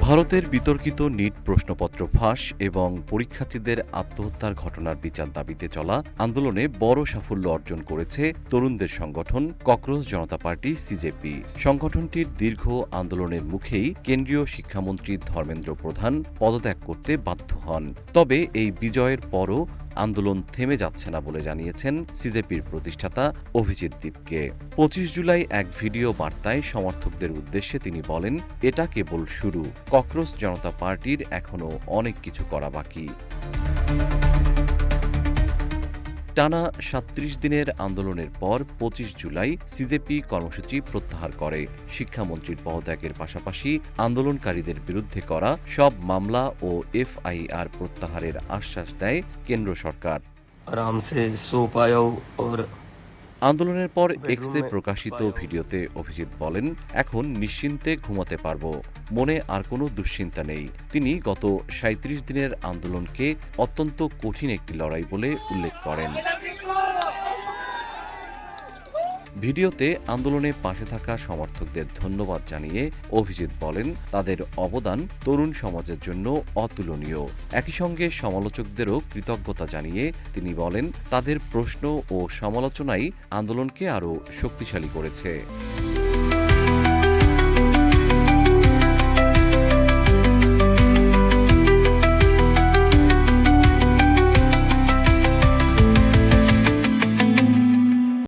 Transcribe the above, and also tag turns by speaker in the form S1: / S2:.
S1: ভারতের বিতর্কিত নিট প্রশ্নপত্র ফাঁস এবং পরীক্ষার্থীদের আত্মহত্যার ঘটনার বিচার দাবিতে চলা আন্দোলনে বড় সাফল্য অর্জন করেছে তরুণদের সংগঠন ককরোচ জনতা পার্টি সিজেপি। সংগঠনটির দীর্ঘ আন্দোলনের মুখেই কেন্দ্রীয় শিক্ষামন্ত্রী ধর্মেন্দ্র প্রধান পদত্যাগ করতে বাধ্য হন। তবে এই বিজয়ের পরও আন্দোলন থেমে যাচ্ছে না বলে জানিয়েছেন সিজেপির প্রতিষ্ঠাতা অভিজিৎ দীপকে। ২৫ জুলাই এক ভিডিও বার্তায় সমর্থকদের উদ্দেশ্যে তিনি বলেন, এটা কেবল শুরু, ককরোচ জনতা পার্টির এখনও অনেক কিছু করা বাকি। টানা ৩৭ দিনের আন্দোলনের পর ২৫ জুলাই সিজেপি কর্মসূচি প্রত্যাহার করে। শিক্ষামন্ত্রীর পদত্যাগের পাশাপাশি আন্দোলনকারীদের বিরুদ্ধে করা সব মামলা ও এফআইআর প্রত্যাহারের আশ্বাস দেয় কেন্দ্র সরকার।
S2: आराम से सो पाया हूँ और
S1: আন্দোলনের পর এক্সে প্রকাশিত ভিডিওতে অভিজিৎ বলেন, এখন নিশ্চিন্তে ঘুমাতে পারব, মনে আর কোনো দুশ্চিন্তা নেই। তিনি গত ৩৭ দিনের আন্দোলনকে অত্যন্ত কঠিন একটি লড়াই বলে উল্লেখ করেন। ভিডিওতে আন্দোলনে পাশে থাকা সমর্থকদের ধন্যবাদ জানিয়ে অভিজিৎ বলেন, তাদের অবদান তরুণ সমাজের জন্য অতুলনীয়। একই সঙ্গে সমালোচকদেরও কৃতজ্ঞতা জানিয়ে তিনি বলেন, তাদের প্রশ্ন ও সমালোচনাই আন্দোলনকে আরও শক্তিশালী করেছে।